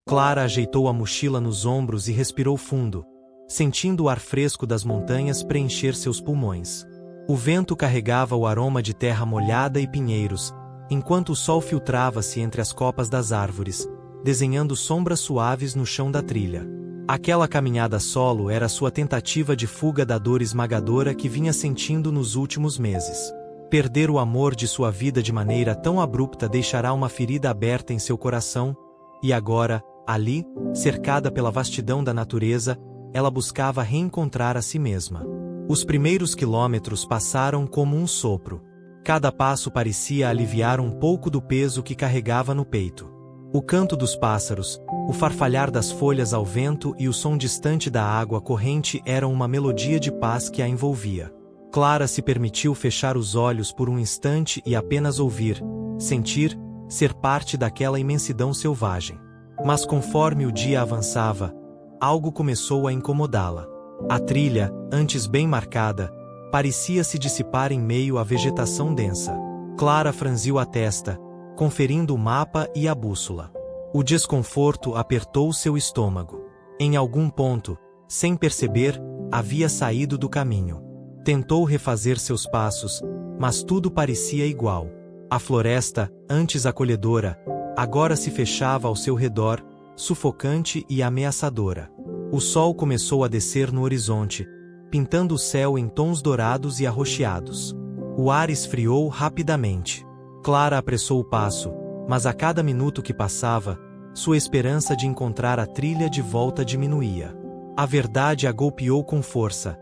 Clara ajeitou a mochila nos ombros e respirou fundo, sentindo o ar fresco das montanhas preencher seus pulmões. O vento carregava o aroma de terra molhada e pinheiros, enquanto o sol filtrava-se entre as copas das árvores, desenhando sombras suaves no chão da trilha. Aquela caminhada solo era sua tentativa de fuga da dor esmagadora que vinha sentindo nos últimos meses. Perder o amor de sua vida de maneira tão abrupta deixará uma ferida aberta em seu coração, e agora, ali, cercada pela vastidão da natureza, ela buscava reencontrar a si mesma. Os primeiros quilômetros passaram como um sopro. Cada passo parecia aliviar um pouco do peso que carregava no peito. O canto dos pássaros, o farfalhar das folhas ao vento e o som distante da água corrente eram uma melodia de paz que a envolvia. Clara se permitiu fechar os olhos por um instante e apenas ouvir, sentir, ser parte daquela imensidão selvagem. Mas conforme o dia avançava, algo começou a incomodá-la. A trilha, antes bem marcada, parecia se dissipar em meio à vegetação densa. Clara franziu a testa, conferindo o mapa e a bússola. O desconforto apertou seu estômago. Em algum ponto, sem perceber, havia saído do caminho. Tentou refazer seus passos, mas tudo parecia igual. A floresta, antes acolhedora, agora se fechava ao seu redor, sufocante e ameaçadora. O sol começou a descer no horizonte, pintando o céu em tons dourados e arroxeados. O ar esfriou rapidamente. Clara apressou o passo, mas a cada minuto que passava, sua esperança de encontrar a trilha de volta diminuía. A verdade a golpeou com força.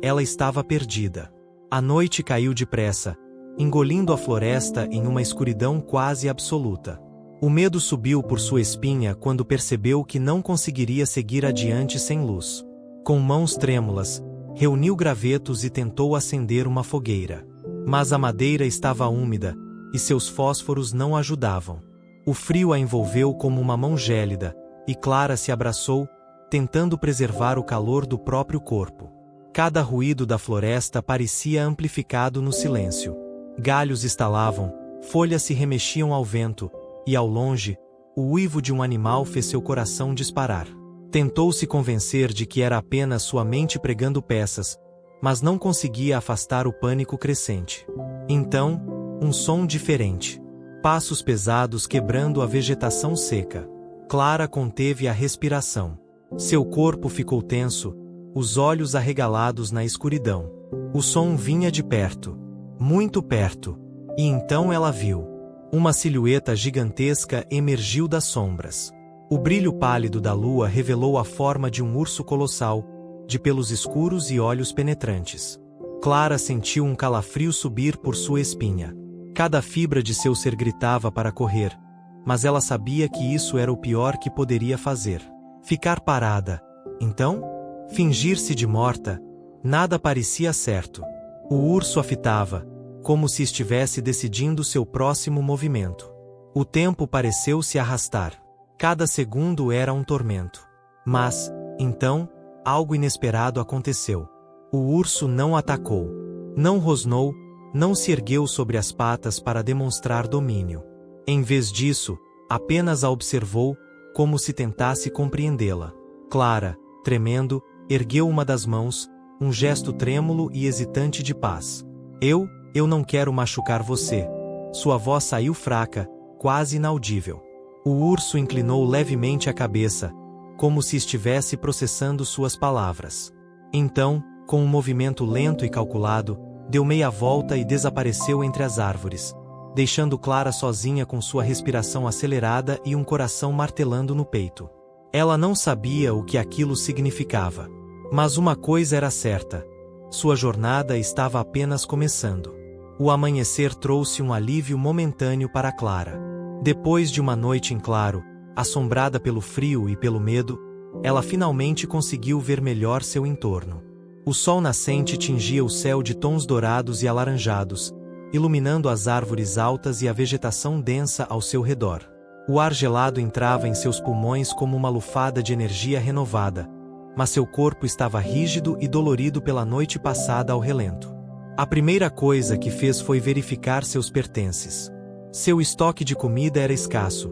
Ela estava perdida. A noite caiu depressa, engolindo a floresta em uma escuridão quase absoluta. O medo subiu por sua espinha quando percebeu que não conseguiria seguir adiante sem luz. Com mãos trêmulas, reuniu gravetos e tentou acender uma fogueira. Mas a madeira estava úmida, e seus fósforos não ajudavam. O frio a envolveu como uma mão gélida, e Clara se abraçou, tentando preservar o calor do próprio corpo. Cada ruído da floresta parecia amplificado no silêncio. Galhos estalavam, folhas se remexiam ao vento, e ao longe, o uivo de um animal fez seu coração disparar. Tentou se convencer de que era apenas sua mente pregando peças, mas não conseguia afastar o pânico crescente. Então, um som diferente. Passos pesados quebrando a vegetação seca. Clara conteve a respiração. Seu corpo ficou tenso, os olhos arregalados na escuridão. O som vinha de perto, muito perto, e então ela viu. Uma silhueta gigantesca emergiu das sombras. O brilho pálido da lua revelou a forma de um urso colossal, de pelos escuros e olhos penetrantes. Clara sentiu um calafrio subir por sua espinha. Cada fibra de seu ser gritava para correr, mas ela sabia que isso era o pior que poderia fazer. Ficar parada. Então, fingir-se de morta, nada parecia certo. O urso a fitava, como se estivesse decidindo seu próximo movimento. O tempo pareceu se arrastar. Cada segundo era um tormento. Mas, então, algo inesperado aconteceu. O urso não atacou. Não rosnou, não se ergueu sobre as patas para demonstrar domínio. Em vez disso, apenas a observou, como se tentasse compreendê-la. Clara, tremendo, ergueu uma das mãos, um gesto trêmulo e hesitante de paz. Eu não quero machucar você. Sua voz saiu fraca, quase inaudível. O urso inclinou levemente a cabeça, como se estivesse processando suas palavras. Então, com um movimento lento e calculado, deu meia volta e desapareceu entre as árvores, deixando Clara sozinha com sua respiração acelerada e um coração martelando no peito. Ela não sabia o que aquilo significava. Mas uma coisa era certa: sua jornada estava apenas começando. O amanhecer trouxe um alívio momentâneo para Clara. Depois de uma noite em claro, assombrada pelo frio e pelo medo, ela finalmente conseguiu ver melhor seu entorno. O sol nascente tingia o céu de tons dourados e alaranjados, iluminando as árvores altas e a vegetação densa ao seu redor. O ar gelado entrava em seus pulmões como uma lufada de energia renovada, mas seu corpo estava rígido e dolorido pela noite passada ao relento. A primeira coisa que fez foi verificar seus pertences. Seu estoque de comida era escasso,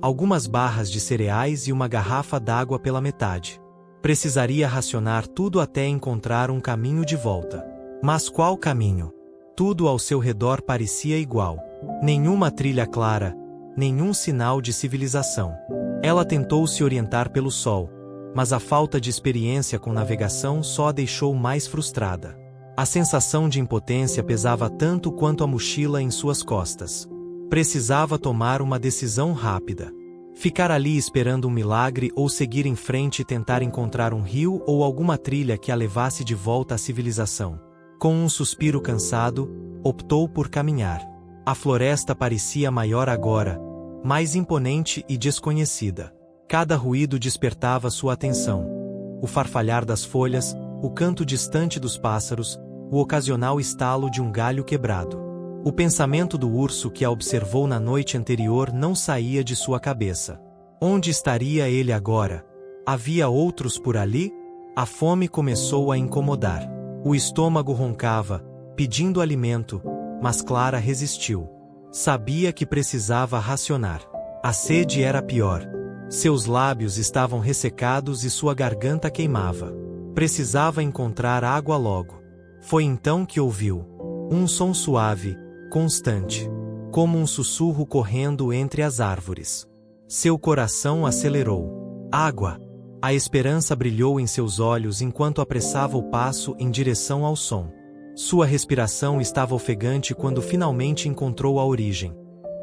algumas barras de cereais e uma garrafa d'água pela metade. Precisaria racionar tudo até encontrar um caminho de volta. Mas qual caminho? Tudo ao seu redor parecia igual. Nenhuma trilha clara, nenhum sinal de civilização. Ela tentou se orientar pelo sol, mas a falta de experiência com navegação só a deixou mais frustrada. A sensação de impotência pesava tanto quanto a mochila em suas costas. Precisava tomar uma decisão rápida. Ficar ali esperando um milagre ou seguir em frente e tentar encontrar um rio ou alguma trilha que a levasse de volta à civilização. Com um suspiro cansado, optou por caminhar. A floresta parecia maior agora, mais imponente e desconhecida. Cada ruído despertava sua atenção. O farfalhar das folhas, o canto distante dos pássaros, o ocasional estalo de um galho quebrado. O pensamento do urso que a observou na noite anterior não saía de sua cabeça. Onde estaria ele agora? Havia outros por ali? A fome começou a incomodar. O estômago roncava, pedindo alimento, mas Clara resistiu. Sabia que precisava racionar. A sede era pior. Seus lábios estavam ressecados e sua garganta queimava. Precisava encontrar água logo. Foi então que ouviu um som suave, constante, como um sussurro correndo entre as árvores. Seu coração acelerou. Água! A esperança brilhou em seus olhos enquanto apressava o passo em direção ao som. Sua respiração estava ofegante quando finalmente encontrou a origem.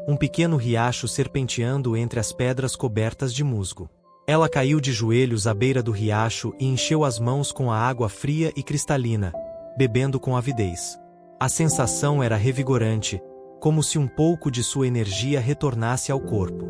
Um pequeno riacho serpenteando entre as pedras cobertas de musgo. Ela caiu de joelhos à beira do riacho e encheu as mãos com a água fria e cristalina, bebendo com avidez. A sensação era revigorante, como se um pouco de sua energia retornasse ao corpo.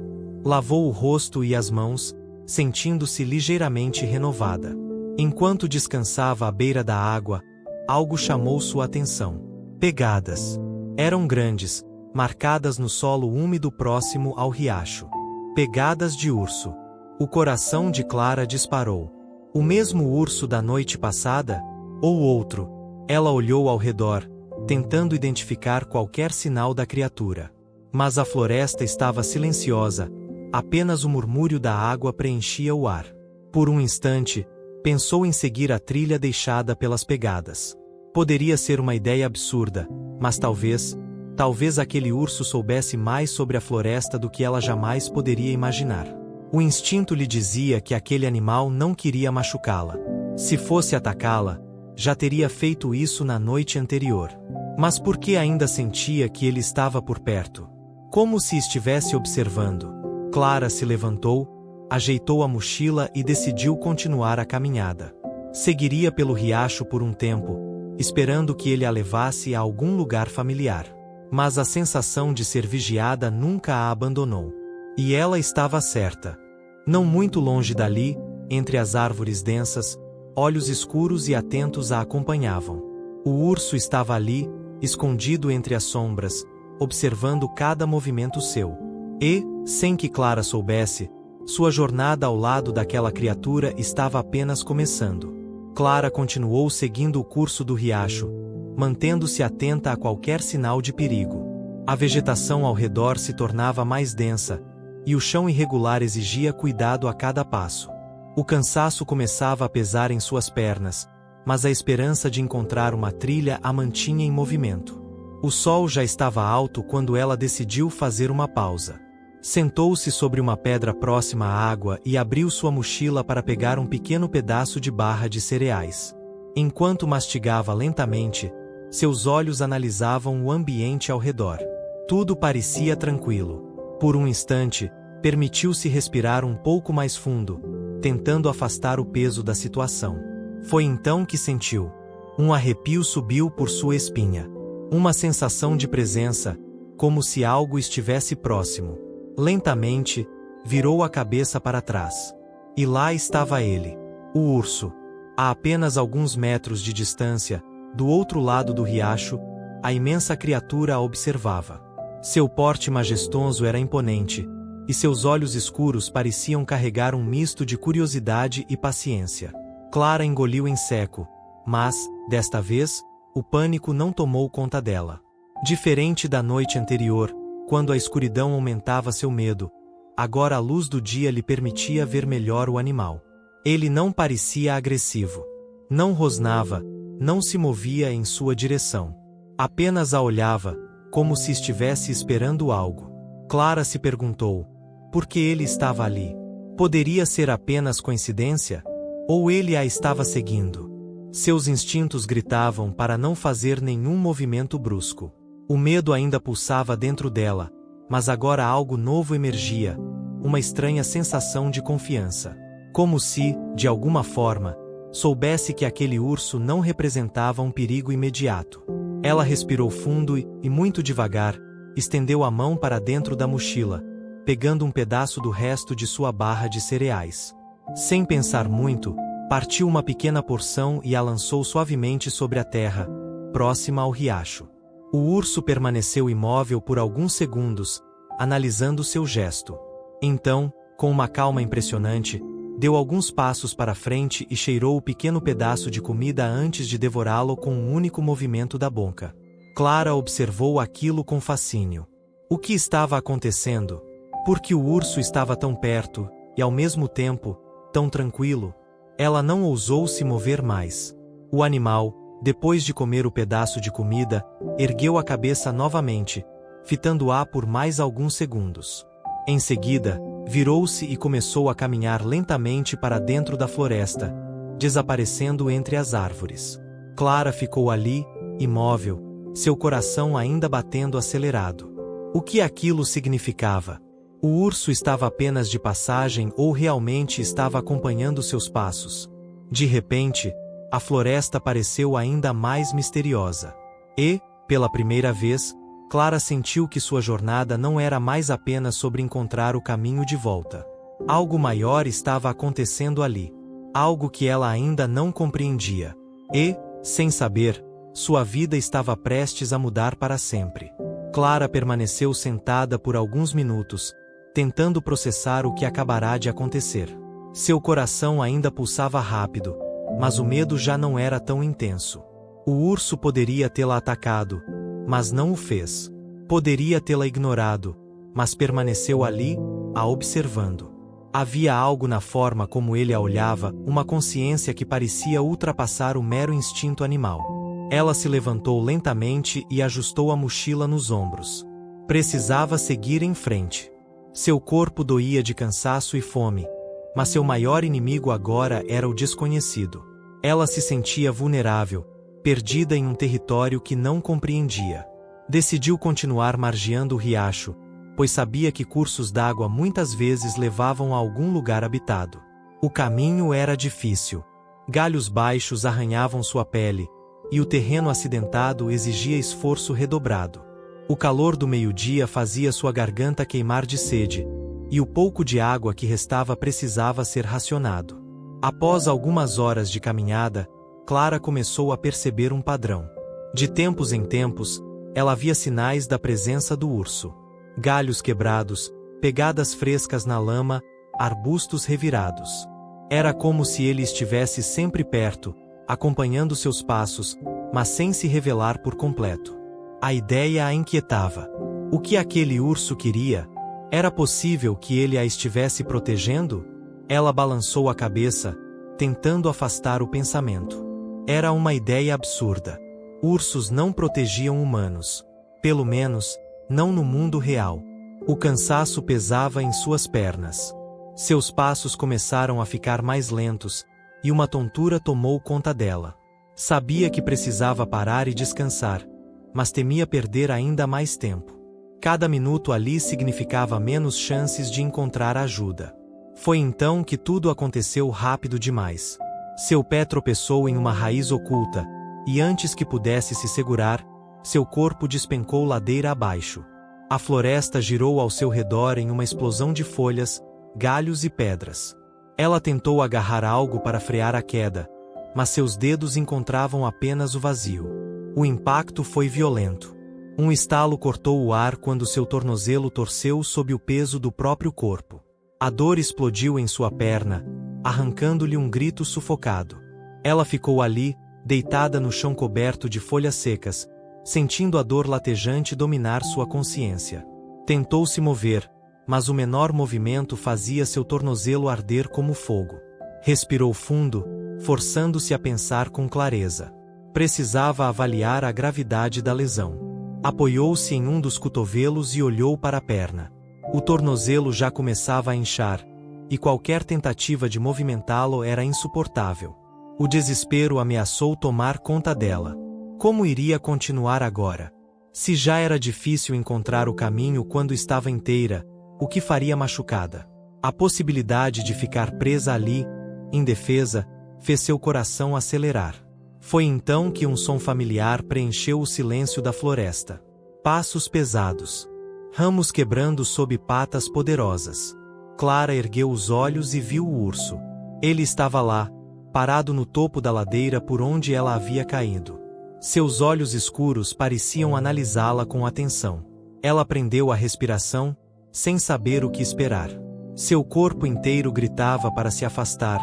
Lavou o rosto e as mãos, sentindo-se ligeiramente renovada. Enquanto descansava à beira da água, algo chamou sua atenção. Pegadas. Eram grandes, marcadas no solo úmido próximo ao riacho. Pegadas de urso. O coração de Clara disparou. O mesmo urso da noite passada? Ou outro? Ela olhou ao redor, tentando identificar qualquer sinal da criatura. Mas a floresta estava silenciosa, apenas o murmúrio da água preenchia o ar. Por um instante, pensou em seguir a trilha deixada pelas pegadas. Poderia ser uma ideia absurda, mas talvez aquele urso soubesse mais sobre a floresta do que ela jamais poderia imaginar. O instinto lhe dizia que aquele animal não queria machucá-la. Se fosse atacá-la, já teria feito isso na noite anterior. Mas por que ainda sentia que ele estava por perto? Como se estivesse observando. Clara se levantou, ajeitou a mochila e decidiu continuar a caminhada. Seguiria pelo riacho por um tempo, esperando que ele a levasse a algum lugar familiar. Mas a sensação de ser vigiada nunca a abandonou. E ela estava certa. Não muito longe dali, entre as árvores densas, olhos escuros e atentos a acompanhavam. O urso estava ali, escondido entre as sombras, observando cada movimento seu. E, sem que Clara soubesse, sua jornada ao lado daquela criatura estava apenas começando. Clara continuou seguindo o curso do riacho, mantendo-se atenta a qualquer sinal de perigo. A vegetação ao redor se tornava mais densa, e o chão irregular exigia cuidado a cada passo. O cansaço começava a pesar em suas pernas, mas a esperança de encontrar uma trilha a mantinha em movimento. O sol já estava alto quando ela decidiu fazer uma pausa. Sentou-se sobre uma pedra próxima à água e abriu sua mochila para pegar um pequeno pedaço de barra de cereais. Enquanto mastigava lentamente, seus olhos analisavam o ambiente ao redor. Tudo parecia tranquilo. Por um instante, permitiu-se respirar um pouco mais fundo, tentando afastar o peso da situação. Foi então que sentiu. Um arrepio subiu por sua espinha. Uma sensação de presença, como se algo estivesse próximo. Lentamente, virou a cabeça para trás. E lá estava ele, o urso. A apenas alguns metros de distância, do outro lado do riacho, a imensa criatura a observava. Seu porte majestoso era imponente, e seus olhos escuros pareciam carregar um misto de curiosidade e paciência. Clara engoliu em seco, mas, desta vez, o pânico não tomou conta dela. Diferente da noite anterior, quando a escuridão aumentava seu medo, Agora a luz do dia lhe permitia ver melhor o animal. Ele não parecia agressivo. Não rosnava, não se movia em sua direção. Apenas a olhava, como se estivesse esperando algo. Clara se perguntou: por que ele estava ali? Poderia ser apenas coincidência? Ou ele a estava seguindo? Seus instintos gritavam para não fazer nenhum movimento brusco. O medo ainda pulsava dentro dela, mas agora algo novo emergia, uma estranha sensação de confiança. Como se, de alguma forma, soubesse que aquele urso não representava um perigo imediato. Ela respirou fundo e, muito devagar, estendeu a mão para dentro da mochila, pegando um pedaço do resto de sua barra de cereais. Sem pensar muito, partiu uma pequena porção e a lançou suavemente sobre a terra, próxima ao riacho. O urso permaneceu imóvel por alguns segundos, analisando seu gesto. Então, com uma calma impressionante, deu alguns passos para frente e cheirou o pequeno pedaço de comida antes de devorá-lo com um único movimento da boca. Clara observou aquilo com fascínio. O que estava acontecendo? Por que o urso estava tão perto, e ao mesmo tempo, tão tranquilo? Ela não ousou se mover mais. O animal, depois de comer o pedaço de comida, ergueu a cabeça novamente, fitando-a por mais alguns segundos. Em seguida, virou-se e começou a caminhar lentamente para dentro da floresta, desaparecendo entre as árvores. Clara ficou ali, imóvel, seu coração ainda batendo acelerado. O que aquilo significava? O urso estava apenas de passagem ou realmente estava acompanhando seus passos? De repente, a floresta pareceu ainda mais misteriosa. E, pela primeira vez, Clara sentiu que sua jornada não era mais apenas sobre encontrar o caminho de volta. Algo maior estava acontecendo ali. Algo que ela ainda não compreendia. E, sem saber, sua vida estava prestes a mudar para sempre. Clara permaneceu sentada por alguns minutos, tentando processar o que acabará de acontecer. Seu coração ainda pulsava rápido, mas o medo já não era tão intenso. O urso poderia tê-la atacado, mas não o fez. Poderia tê-la ignorado, mas permaneceu ali, a observando. Havia algo na forma como ele a olhava, uma consciência que parecia ultrapassar o mero instinto animal. Ela se levantou lentamente e ajustou a mochila nos ombros. Precisava seguir em frente. Seu corpo doía de cansaço e fome, mas seu maior inimigo agora era o desconhecido. Ela se sentia vulnerável, perdida em um território que não compreendia. Decidiu continuar margeando o riacho, pois sabia que cursos d'água muitas vezes levavam a algum lugar habitado. O caminho era difícil. Galhos baixos arranhavam sua pele, e o terreno acidentado exigia esforço redobrado. O calor do meio-dia fazia sua garganta queimar de sede, e o pouco de água que restava precisava ser racionado. Após algumas horas de caminhada, Clara começou a perceber um padrão. De tempos em tempos, ela via sinais da presença do urso. Galhos quebrados, pegadas frescas na lama, arbustos revirados. Era como se ele estivesse sempre perto, acompanhando seus passos, mas sem se revelar por completo. A ideia a inquietava. O que aquele urso queria? Era possível que ele a estivesse protegendo? Ela balançou a cabeça, tentando afastar o pensamento. Era uma ideia absurda. Ursos não protegiam humanos. Pelo menos, não no mundo real. O cansaço pesava em suas pernas. Seus passos começaram a ficar mais lentos, e uma tontura tomou conta dela. Sabia que precisava parar e descansar, mas temia perder ainda mais tempo. Cada minuto ali significava menos chances de encontrar ajuda. Foi então que tudo aconteceu rápido demais. Seu pé tropeçou em uma raiz oculta, e antes que pudesse se segurar, seu corpo despencou ladeira abaixo. A floresta girou ao seu redor em uma explosão de folhas, galhos e pedras. Ela tentou agarrar algo para frear a queda, mas seus dedos encontravam apenas o vazio. O impacto foi violento. Um estalo cortou o ar quando seu tornozelo torceu sob o peso do próprio corpo. A dor explodiu em sua perna, arrancando-lhe um grito sufocado. Ela ficou ali, deitada no chão coberto de folhas secas, sentindo a dor latejante dominar sua consciência. Tentou se mover, mas o menor movimento fazia seu tornozelo arder como fogo. Respirou fundo, forçando-se a pensar com clareza. Precisava avaliar a gravidade da lesão. Apoiou-se em um dos cotovelos e olhou para a perna. O tornozelo já começava a inchar, e qualquer tentativa de movimentá-lo era insuportável. O desespero ameaçou tomar conta dela. Como iria continuar agora? Se já era difícil encontrar o caminho quando estava inteira, o que faria machucada? A possibilidade de ficar presa ali, indefesa, fez seu coração acelerar. Foi então que um som familiar preencheu o silêncio da floresta. Passos pesados. Ramos quebrando sob patas poderosas. Clara ergueu os olhos e viu o urso. Ele estava lá, parado no topo da ladeira por onde ela havia caído. Seus olhos escuros pareciam analisá-la com atenção. Ela prendeu a respiração, sem saber o que esperar. Seu corpo inteiro gritava para se afastar,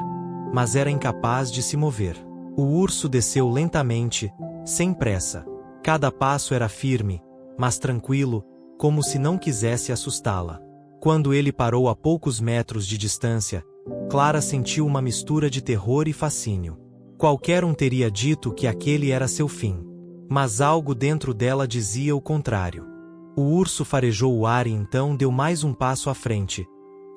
mas era incapaz de se mover. O urso desceu lentamente, sem pressa. Cada passo era firme, mas tranquilo, como se não quisesse assustá-la. Quando ele parou a poucos metros de distância, Clara sentiu uma mistura de terror e fascínio. Qualquer um teria dito que aquele era seu fim. Mas algo dentro dela dizia o contrário. O urso farejou o ar e então deu mais um passo à frente,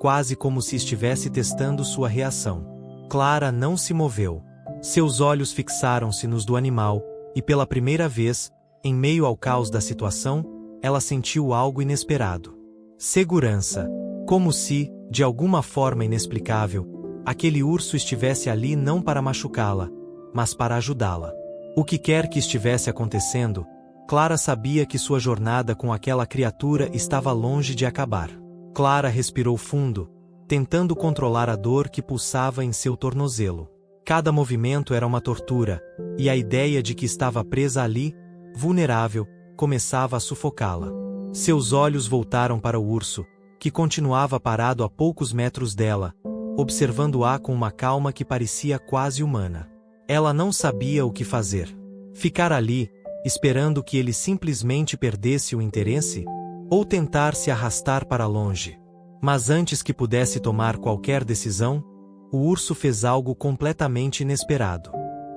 quase como se estivesse testando sua reação. Clara não se moveu. Seus olhos fixaram-se nos do animal, e pela primeira vez, em meio ao caos da situação, ela sentiu algo inesperado. Segurança. Como se, de alguma forma inexplicável, aquele urso estivesse ali não para machucá-la, mas para ajudá-la. O que quer que estivesse acontecendo, Clara sabia que sua jornada com aquela criatura estava longe de acabar. Clara respirou fundo, tentando controlar a dor que pulsava em seu tornozelo. Cada movimento era uma tortura, e a ideia de que estava presa ali, vulnerável, começava a sufocá-la. Seus olhos voltaram para o urso, que continuava parado a poucos metros dela, observando-a com uma calma que parecia quase humana. Ela não sabia o que fazer. Ficar ali, esperando que ele simplesmente perdesse o interesse? Ou tentar se arrastar para longe? Mas antes que pudesse tomar qualquer decisão, o urso fez algo completamente inesperado.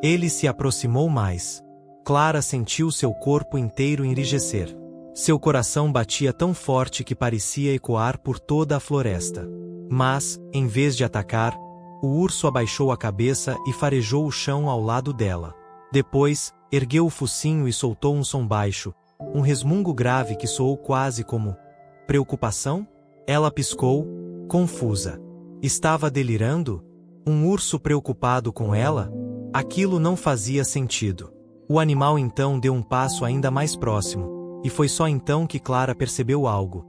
Ele se aproximou mais. Clara sentiu seu corpo inteiro enrijecer. Seu coração batia tão forte que parecia ecoar por toda a floresta. Mas, em vez de atacar, o urso abaixou a cabeça e farejou o chão ao lado dela. Depois, ergueu o focinho e soltou um som baixo, um resmungo grave que soou quase como preocupação? Ela piscou, confusa. Estava delirando? Um urso preocupado com ela? Aquilo não fazia sentido. O animal então deu um passo ainda mais próximo, e foi só então que Clara percebeu algo.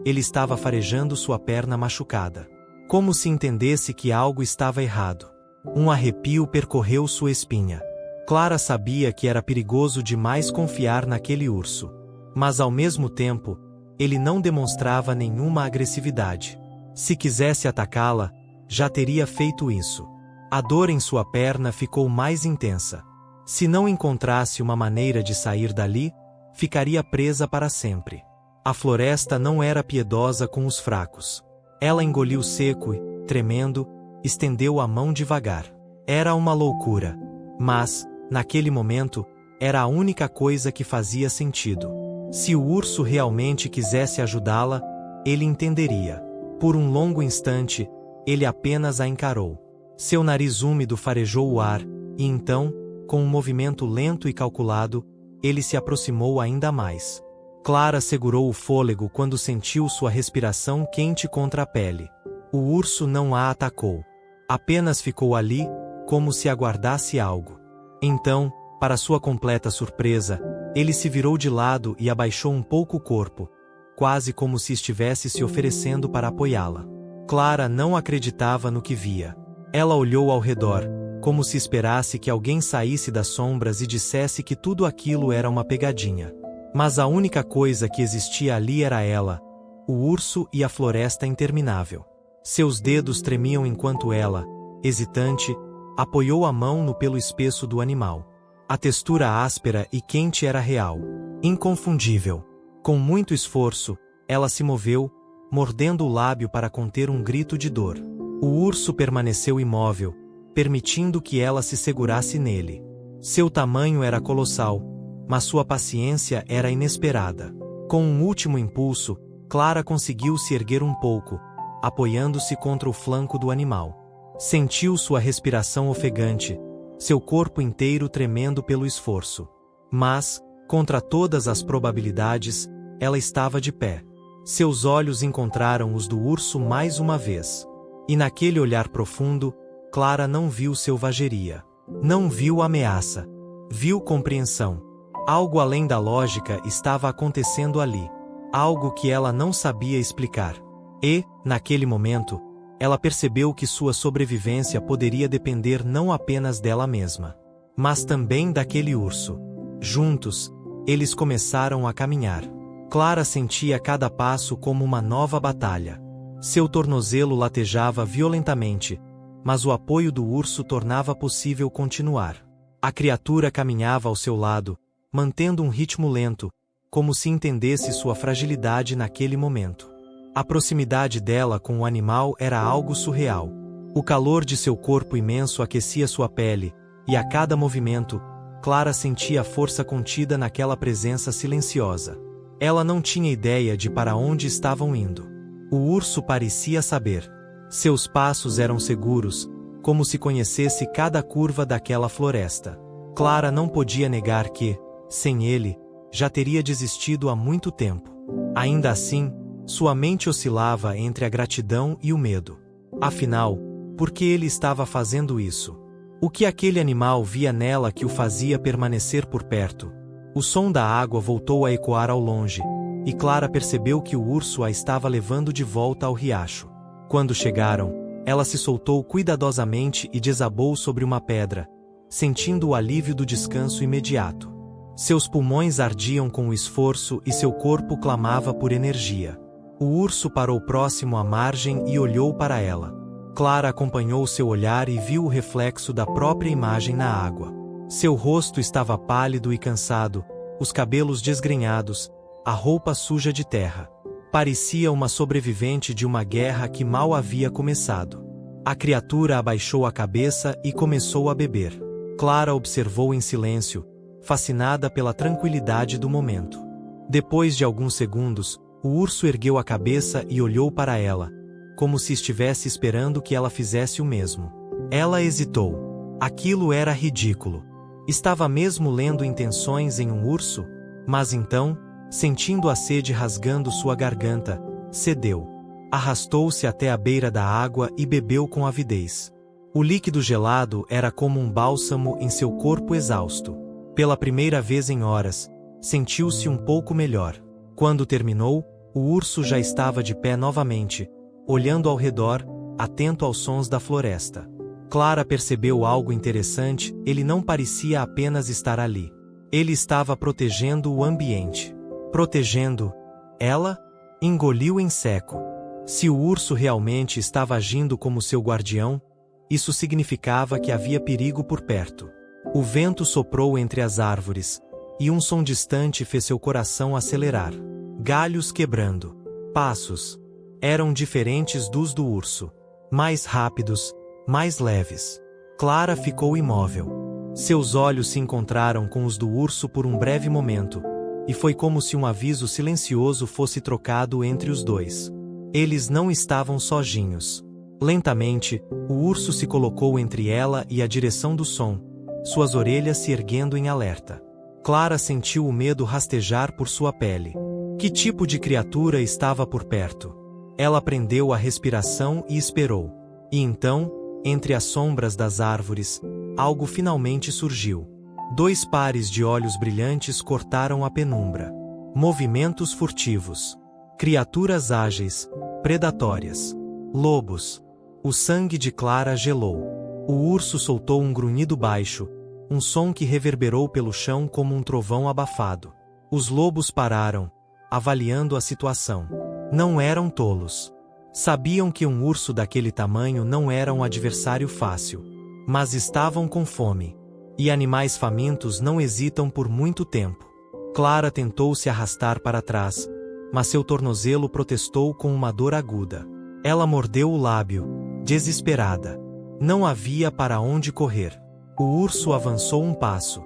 Ele estava farejando sua perna machucada. Como se entendesse que algo estava errado. Um arrepio percorreu sua espinha. Clara sabia que era perigoso demais confiar naquele urso. Mas ao mesmo tempo, ele não demonstrava nenhuma agressividade. Se quisesse atacá-la, já teria feito isso. A dor em sua perna ficou mais intensa. Se não encontrasse uma maneira de sair dali, ficaria presa para sempre. A floresta não era piedosa com os fracos. Ela engoliu seco e, tremendo, estendeu a mão devagar. Era uma loucura. Mas, naquele momento, era a única coisa que fazia sentido. Se o urso realmente quisesse ajudá-la, ele entenderia. Por um longo instante, ele apenas a encarou. Seu nariz úmido farejou o ar, e então, com um movimento lento e calculado, ele se aproximou ainda mais. Clara segurou o fôlego quando sentiu sua respiração quente contra a pele. O urso não a atacou. Apenas ficou ali, como se aguardasse algo. Então, para sua completa surpresa, ele se virou de lado e abaixou um pouco o corpo, quase como se estivesse se oferecendo para apoiá-la. Clara não acreditava no que via. Ela olhou ao redor, como se esperasse que alguém saísse das sombras e dissesse que tudo aquilo era uma pegadinha. Mas a única coisa que existia ali era ela, o urso e a floresta interminável. Seus dedos tremiam enquanto ela, hesitante, apoiou a mão no pelo espesso do animal. A textura áspera e quente era real, inconfundível. Com muito esforço, ela se moveu, mordendo o lábio para conter um grito de dor. O urso permaneceu imóvel, permitindo que ela se segurasse nele. Seu tamanho era colossal, mas sua paciência era inesperada. Com um último impulso, Clara conseguiu se erguer um pouco, apoiando-se contra o flanco do animal. Sentiu sua respiração ofegante, seu corpo inteiro tremendo pelo esforço. Mas, contra todas as probabilidades, ela estava de pé. Seus olhos encontraram os do urso mais uma vez. E naquele olhar profundo, Clara não viu selvageria. Não viu ameaça. Viu compreensão. Algo além da lógica estava acontecendo ali. Algo que ela não sabia explicar. E, naquele momento, ela percebeu que sua sobrevivência poderia depender não apenas dela mesma, mas também daquele urso. Juntos, eles começaram a caminhar. Clara sentia cada passo como uma nova batalha. Seu tornozelo latejava violentamente, mas o apoio do urso tornava possível continuar. A criatura caminhava ao seu lado, mantendo um ritmo lento, como se entendesse sua fragilidade naquele momento. A proximidade dela com o animal era algo surreal. O calor de seu corpo imenso aquecia sua pele, e a cada movimento, Clara sentia a força contida naquela presença silenciosa. Ela não tinha ideia de para onde estavam indo. O urso parecia saber. Seus passos eram seguros, como se conhecesse cada curva daquela floresta. Clara não podia negar que, sem ele, já teria desistido há muito tempo. Ainda assim, sua mente oscilava entre a gratidão e o medo. Afinal, por que ele estava fazendo isso? O que aquele animal via nela que o fazia permanecer por perto? O som da água voltou a ecoar ao longe, e Clara percebeu que o urso a estava levando de volta ao riacho. Quando chegaram, ela se soltou cuidadosamente e desabou sobre uma pedra, sentindo o alívio do descanso imediato. Seus pulmões ardiam com o esforço e seu corpo clamava por energia. O urso parou próximo à margem e olhou para ela. Clara acompanhou seu olhar e viu o reflexo da própria imagem na água. Seu rosto estava pálido e cansado, os cabelos desgrenhados, a roupa suja de terra. Parecia uma sobrevivente de uma guerra que mal havia começado. A criatura abaixou a cabeça e começou a beber. Clara observou em silêncio, fascinada pela tranquilidade do momento. Depois de alguns segundos, o urso ergueu a cabeça e olhou para ela, como se estivesse esperando que ela fizesse o mesmo. Ela hesitou. Aquilo era ridículo. Estava mesmo lendo intenções em um urso? Mas então, sentindo a sede rasgando sua garganta, cedeu. Arrastou-se até a beira da água e bebeu com avidez. O líquido gelado era como um bálsamo em seu corpo exausto. Pela primeira vez em horas, sentiu-se um pouco melhor. Quando terminou, o urso já estava de pé novamente, olhando ao redor, atento aos sons da floresta. Clara percebeu algo interessante, ele não parecia apenas estar ali. Ele estava protegendo o ambiente. Protegendo ela? Engoliu em seco. Se o urso realmente estava agindo como seu guardião, isso significava que havia perigo por perto. O vento soprou entre as árvores, e um som distante fez seu coração acelerar. Galhos quebrando. Passos. Eram diferentes dos do urso. Mais rápidos, mais leves. Clara ficou imóvel. Seus olhos se encontraram com os do urso por um breve momento, e foi como se um aviso silencioso fosse trocado entre os dois. Eles não estavam sozinhos. Lentamente, o urso se colocou entre ela e a direção do som, suas orelhas se erguendo em alerta. Clara sentiu o medo rastejar por sua pele. Que tipo de criatura estava por perto? Ela prendeu a respiração e esperou. E então, entre as sombras das árvores, algo finalmente surgiu. 2 pares de olhos brilhantes cortaram a penumbra. Movimentos furtivos. Criaturas ágeis, predatórias. Lobos. O sangue de Clara gelou. O urso soltou um grunhido baixo, um som que reverberou pelo chão como um trovão abafado. Os lobos pararam, avaliando a situação. Não eram tolos. Sabiam que um urso daquele tamanho não era um adversário fácil. Mas estavam com fome. E animais famintos não hesitam por muito tempo. Clara tentou se arrastar para trás, mas seu tornozelo protestou com uma dor aguda. Ela mordeu o lábio, desesperada. Não havia para onde correr. O urso avançou um passo.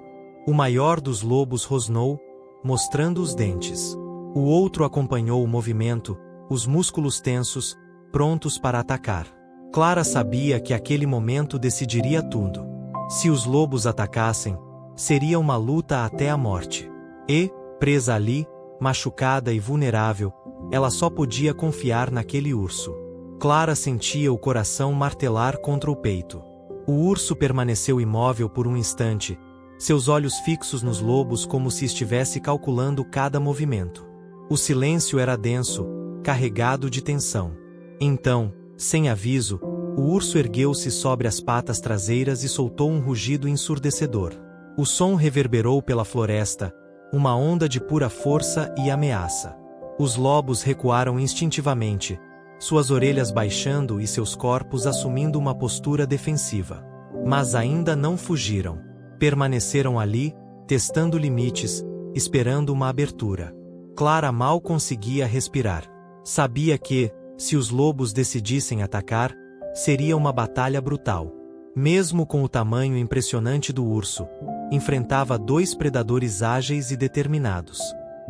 O maior dos lobos rosnou, mostrando os dentes. O outro acompanhou o movimento, os músculos tensos, prontos para atacar. Clara sabia que aquele momento decidiria tudo. Se os lobos atacassem, seria uma luta até a morte. E, presa ali, machucada e vulnerável, ela só podia confiar naquele urso. Clara sentia o coração martelar contra o peito. O urso permaneceu imóvel por um instante, seus olhos fixos nos lobos como se estivesse calculando cada movimento. O silêncio era denso, carregado de tensão. Então, sem aviso, o urso ergueu-se sobre as patas traseiras e soltou um rugido ensurdecedor. O som reverberou pela floresta, uma onda de pura força e ameaça. Os lobos recuaram instintivamente, suas orelhas baixando e seus corpos assumindo uma postura defensiva. Mas ainda não fugiram. Permaneceram ali, testando limites, esperando uma abertura. Clara mal conseguia respirar. Sabia que, se os lobos decidissem atacar, seria uma batalha brutal. Mesmo com o tamanho impressionante do urso, enfrentava dois predadores ágeis e determinados.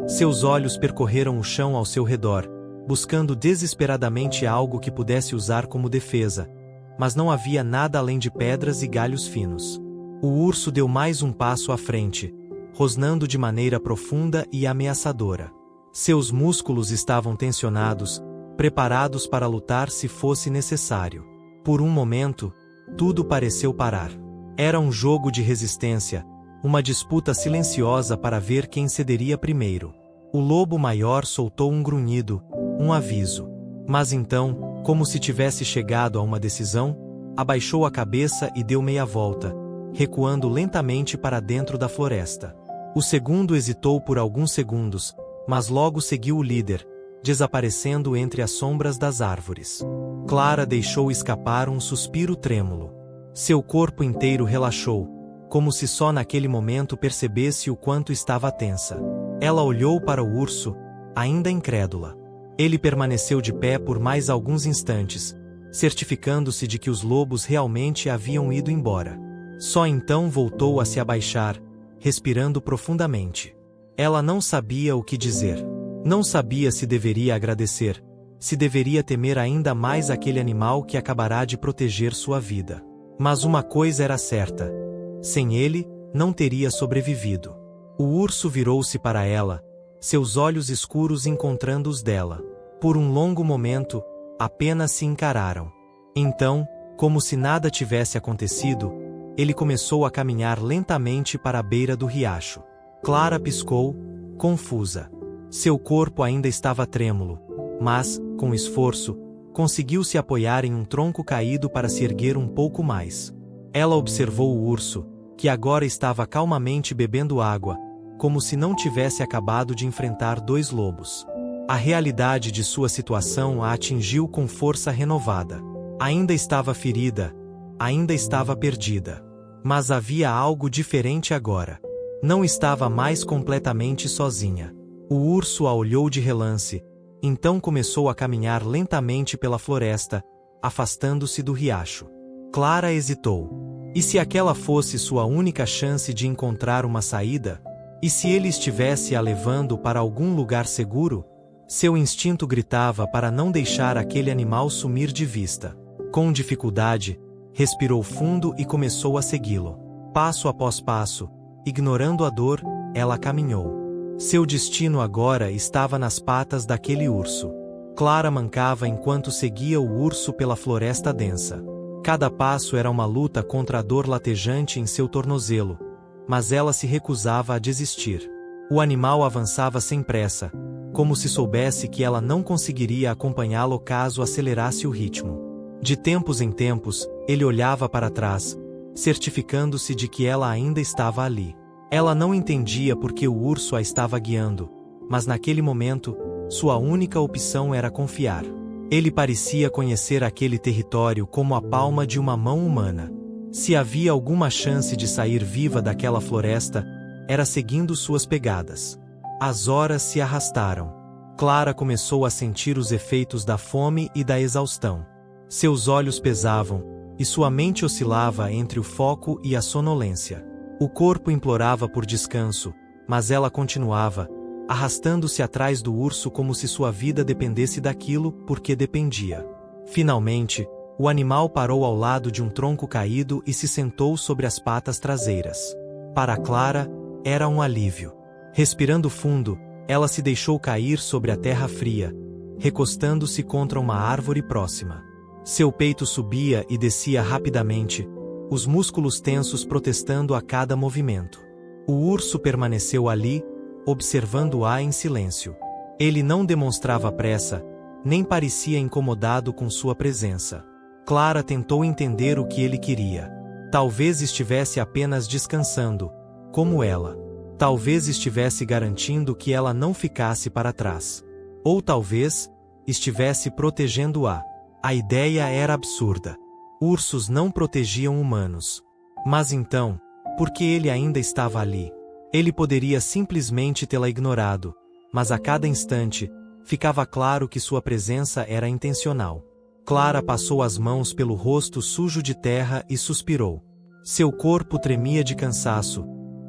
Seus olhos percorreram o chão ao seu redor, buscando desesperadamente algo que pudesse usar como defesa, mas não havia nada além de pedras e galhos finos. O urso deu mais um passo à frente, rosnando de maneira profunda e ameaçadora. Seus músculos estavam tensionados, preparados para lutar se fosse necessário. Por um momento, tudo pareceu parar. Era um jogo de resistência, uma disputa silenciosa para ver quem cederia primeiro. O lobo maior soltou um grunhido, um aviso. Mas então, como se tivesse chegado a uma decisão, abaixou a cabeça e deu meia volta, recuando lentamente para dentro da floresta. O segundo hesitou por alguns segundos, mas logo seguiu o líder, desaparecendo entre as sombras das árvores. Clara deixou escapar um suspiro trêmulo. Seu corpo inteiro relaxou, como se só naquele momento percebesse o quanto estava tensa. Ela olhou para o urso, ainda incrédula. Ele permaneceu de pé por mais alguns instantes, certificando-se de que os lobos realmente haviam ido embora. Só então voltou a se abaixar, respirando profundamente. Ela não sabia o que dizer. Não sabia se deveria agradecer, se deveria temer ainda mais aquele animal que acabará de proteger sua vida. Mas uma coisa era certa: sem ele, não teria sobrevivido. O urso virou-se para ela, seus olhos escuros encontrando os dela. Por um longo momento, apenas se encararam. Então, como se nada tivesse acontecido, ele começou a caminhar lentamente para a beira do riacho. Clara piscou, confusa. Seu corpo ainda estava trêmulo, mas, com esforço, conseguiu se apoiar em um tronco caído para se erguer um pouco mais. Ela observou o urso, que agora estava calmamente bebendo água, como se não tivesse acabado de enfrentar dois lobos. A realidade de sua situação a atingiu com força renovada. Ainda estava ferida, ainda estava perdida. Mas havia algo diferente agora. Não estava mais completamente sozinha. O urso a olhou de relance, então começou a caminhar lentamente pela floresta, afastando-se do riacho. Clara hesitou. E se aquela fosse sua única chance de encontrar uma saída? E se ele estivesse a levando para algum lugar seguro? Seu instinto gritava para não deixar aquele animal sumir de vista. Com dificuldade, respirou fundo e começou a segui-lo. Passo após passo, ignorando a dor, ela caminhou. Seu destino agora estava nas patas daquele urso. Clara mancava enquanto seguia o urso pela floresta densa. Cada passo era uma luta contra a dor latejante em seu tornozelo, mas ela se recusava a desistir. O animal avançava sem pressa, como se soubesse que ela não conseguiria acompanhá-lo caso acelerasse o ritmo. De tempos em tempos, ele olhava para trás, certificando-se de que ela ainda estava ali. Ela não entendia por que o urso a estava guiando, mas naquele momento, sua única opção era confiar. Ele parecia conhecer aquele território como a palma de uma mão humana. Se havia alguma chance de sair viva daquela floresta, era seguindo suas pegadas. As horas se arrastaram. Clara começou a sentir os efeitos da fome e da exaustão. Seus olhos pesavam, e sua mente oscilava entre o foco e a sonolência. O corpo implorava por descanso, mas ela continuava, arrastando-se atrás do urso como se sua vida dependesse daquilo porque dependia. Finalmente, o animal parou ao lado de um tronco caído e se sentou sobre as patas traseiras. Para Clara, era um alívio. Respirando fundo, ela se deixou cair sobre a terra fria, recostando-se contra uma árvore próxima. Seu peito subia e descia rapidamente, os músculos tensos protestando a cada movimento. O urso permaneceu ali, observando-a em silêncio. Ele não demonstrava pressa, nem parecia incomodado com sua presença. Clara tentou entender o que ele queria. Talvez estivesse apenas descansando, como ela. Talvez estivesse garantindo que ela não ficasse para trás. Ou talvez estivesse protegendo-a. A ideia era absurda. Ursos não protegiam humanos. Mas então, por que ele ainda estava ali? Ele poderia simplesmente tê-la ignorado, mas a cada instante, ficava claro que sua presença era intencional. Clara passou as mãos pelo rosto sujo de terra e suspirou. Seu corpo tremia de cansaço,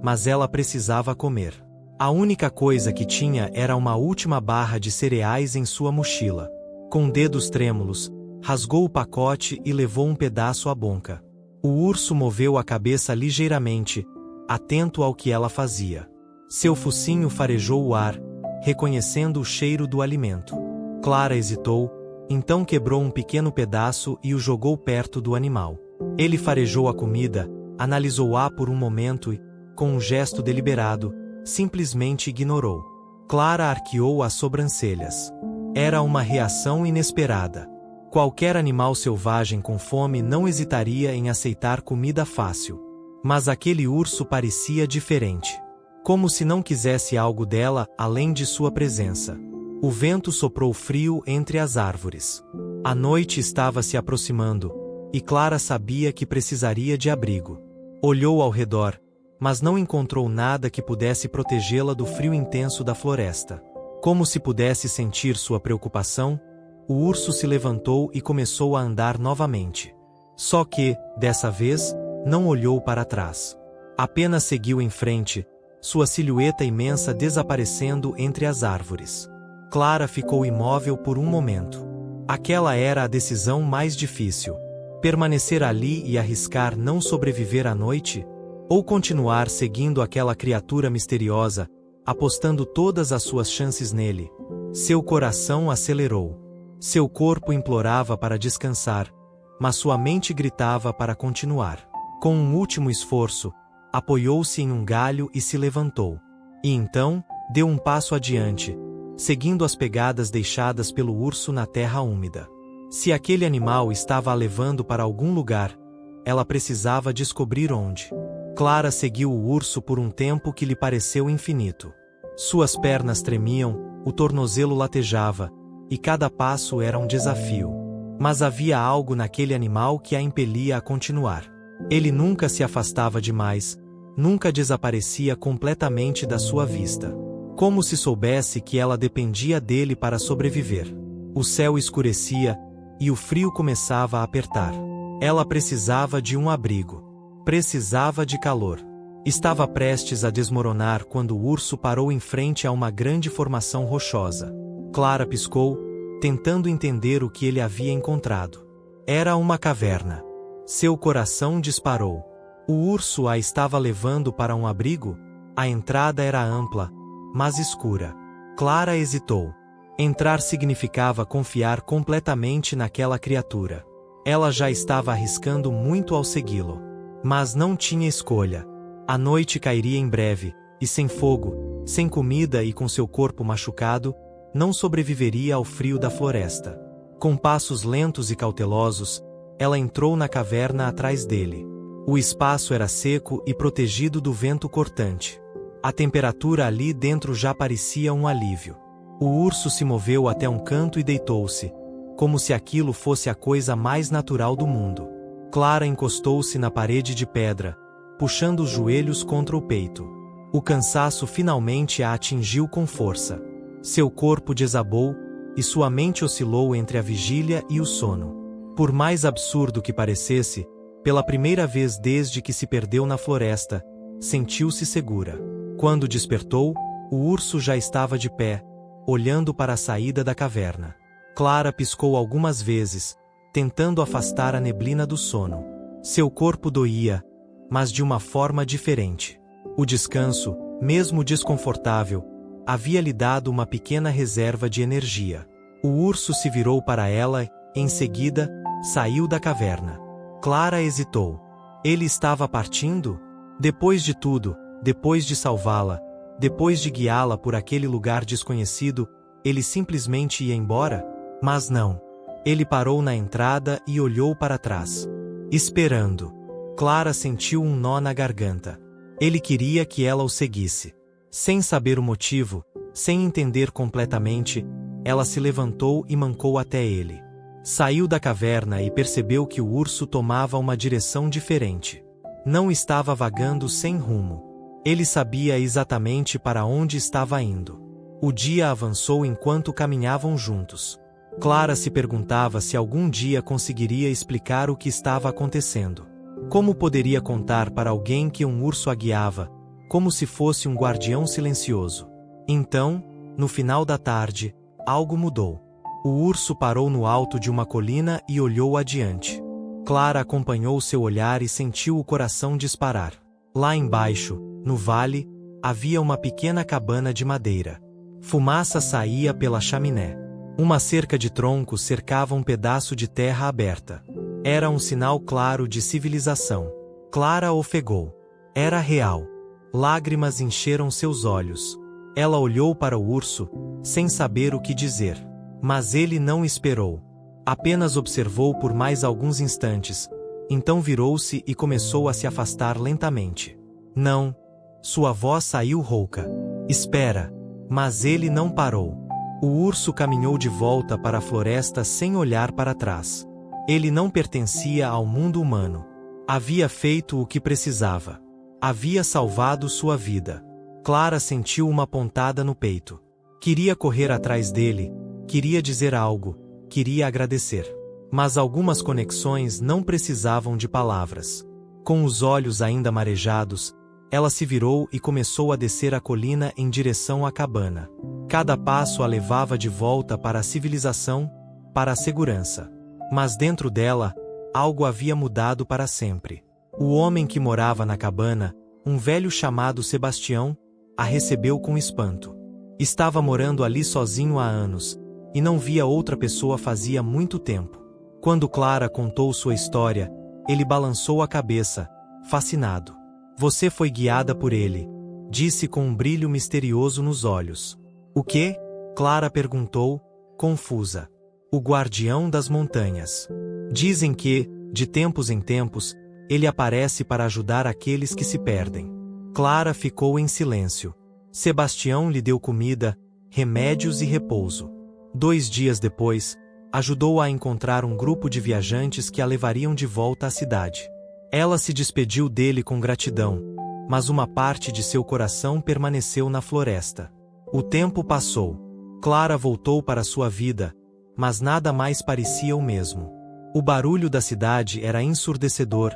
mas ela precisava comer. A única coisa que tinha era uma última barra de cereais em sua mochila. Com dedos trêmulos, rasgou o pacote e levou um pedaço à boca. O urso moveu a cabeça ligeiramente, atento ao que ela fazia. Seu focinho farejou o ar, reconhecendo o cheiro do alimento. Clara hesitou, então quebrou um pequeno pedaço e o jogou perto do animal. Ele farejou a comida, analisou-a por um momento e, com um gesto deliberado, simplesmente ignorou. Clara arqueou as sobrancelhas. Era uma reação inesperada. Qualquer animal selvagem com fome não hesitaria em aceitar comida fácil. Mas aquele urso parecia diferente. Como se não quisesse algo dela além de sua presença. O vento soprou frio entre as árvores. A noite estava se aproximando, e Clara sabia que precisaria de abrigo. Olhou ao redor, mas não encontrou nada que pudesse protegê-la do frio intenso da floresta. Como se pudesse sentir sua preocupação, o urso se levantou e começou a andar novamente. Só que, dessa vez, não olhou para trás. Apenas seguiu em frente, sua silhueta imensa desaparecendo entre as árvores. Clara ficou imóvel por um momento. Aquela era a decisão mais difícil. Permanecer ali e arriscar não sobreviver à noite? Ou continuar seguindo aquela criatura misteriosa, apostando todas as suas chances nele? Seu coração acelerou. Seu corpo implorava para descansar, mas sua mente gritava para continuar. Com um último esforço, apoiou-se em um galho e se levantou. E então, deu um passo adiante, seguindo as pegadas deixadas pelo urso na terra úmida. Se aquele animal estava a levando para algum lugar, ela precisava descobrir onde. Clara seguiu o urso por um tempo que lhe pareceu infinito. Suas pernas tremiam, o tornozelo latejava, e cada passo era um desafio. Mas havia algo naquele animal que a impelia a continuar. Ele nunca se afastava demais, nunca desaparecia completamente da sua vista. Como se soubesse que ela dependia dele para sobreviver. O céu escurecia, e o frio começava a apertar. Ela precisava de um abrigo. Precisava de calor. Estava prestes a desmoronar quando o urso parou em frente a uma grande formação rochosa. Clara piscou, tentando entender o que ele havia encontrado. Era uma caverna. Seu coração disparou. O urso a estava levando para um abrigo? A entrada era ampla, mas escura. Clara hesitou. Entrar significava confiar completamente naquela criatura. Ela já estava arriscando muito ao segui-lo. Mas não tinha escolha. A noite cairia em breve, e sem fogo, sem comida e com seu corpo machucado, não sobreviveria ao frio da floresta. Com passos lentos e cautelosos, ela entrou na caverna atrás dele. O espaço era seco e protegido do vento cortante. A temperatura ali dentro já parecia um alívio. O urso se moveu até um canto e deitou-se, como se aquilo fosse a coisa mais natural do mundo. Clara encostou-se na parede de pedra, puxando os joelhos contra o peito. O cansaço finalmente a atingiu com força. Seu corpo desabou, e sua mente oscilou entre a vigília e o sono. Por mais absurdo que parecesse, pela primeira vez desde que se perdeu na floresta, sentiu-se segura. Quando despertou, o urso já estava de pé, olhando para a saída da caverna. Clara piscou algumas vezes, tentando afastar a neblina do sono. Seu corpo doía, mas de uma forma diferente. O descanso, mesmo desconfortável, havia lhe dado uma pequena reserva de energia. O urso se virou para ela, em seguida, saiu da caverna. Clara hesitou. Ele estava partindo? Depois de tudo, depois de salvá-la, depois de guiá-la por aquele lugar desconhecido, ele simplesmente ia embora? Mas não. Ele parou na entrada e olhou para trás. Esperando. Clara sentiu um nó na garganta. Ele queria que ela o seguisse. Sem saber o motivo, sem entender completamente, ela se levantou e mancou até ele. Saiu da caverna e percebeu que o urso tomava uma direção diferente. Não estava vagando sem rumo. Ele sabia exatamente para onde estava indo. O dia avançou enquanto caminhavam juntos. Clara se perguntava se algum dia conseguiria explicar o que estava acontecendo. Como poderia contar para alguém que um urso a guiava, como se fosse um guardião silencioso? Então, no final da tarde, algo mudou. O urso parou no alto de uma colina e olhou adiante. Clara acompanhou seu olhar e sentiu o coração disparar. Lá embaixo, no vale, havia uma pequena cabana de madeira. Fumaça saía pela chaminé. Uma cerca de troncos cercava um pedaço de terra aberta. Era um sinal claro de civilização. Clara ofegou. Era real. Lágrimas encheram seus olhos. Ela olhou para o urso, sem saber o que dizer. Mas ele não esperou. Apenas observou por mais alguns instantes. Então virou-se e começou a se afastar lentamente. Não. Sua voz saiu rouca. Espera. Mas ele não parou. O urso caminhou de volta para a floresta sem olhar para trás. Ele não pertencia ao mundo humano. Havia feito o que precisava. Havia salvado sua vida. Clara sentiu uma pontada no peito. Queria correr atrás dele, queria dizer algo, queria agradecer. Mas algumas conexões não precisavam de palavras. Com os olhos ainda marejados, ela se virou e começou a descer a colina em direção à cabana. Cada passo a levava de volta para a civilização, para a segurança. Mas dentro dela, algo havia mudado para sempre. O homem que morava na cabana, um velho chamado Sebastião, a recebeu com espanto. Estava morando ali sozinho há anos, e não via outra pessoa fazia muito tempo. Quando Clara contou sua história, ele balançou a cabeça, fascinado. Você foi guiada por ele, disse com um brilho misterioso nos olhos. O quê? Clara perguntou, confusa. O guardião das montanhas. Dizem que, de tempos em tempos, ele aparece para ajudar aqueles que se perdem. Clara ficou em silêncio. Sebastião lhe deu comida, remédios e repouso. 2 dias depois, ajudou-a a encontrar um grupo de viajantes que a levariam de volta à cidade. Ela se despediu dele com gratidão, mas uma parte de seu coração permaneceu na floresta. O tempo passou. Clara voltou para sua vida, mas nada mais parecia o mesmo. O barulho da cidade era ensurdecedor,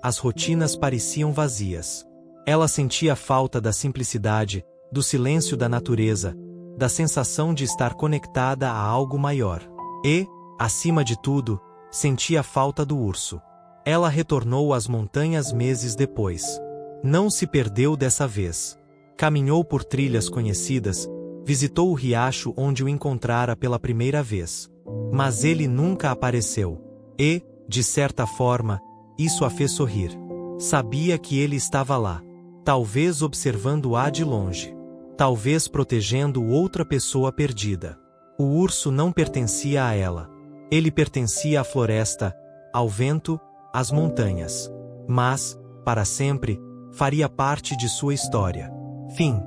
as rotinas pareciam vazias. Ela sentia falta da simplicidade, do silêncio da natureza, da sensação de estar conectada a algo maior. E, acima de tudo, sentia falta do urso. Ela retornou às montanhas meses depois. Não se perdeu dessa vez. Caminhou por trilhas conhecidas, visitou o riacho onde o encontrara pela primeira vez. Mas ele nunca apareceu. E, de certa forma, isso a fez sorrir. Sabia que ele estava lá. Talvez observando-a de longe. Talvez protegendo outra pessoa perdida. O urso não pertencia a ela. Ele pertencia à floresta, ao vento, às montanhas. Mas, para sempre, faria parte de sua história. Fim.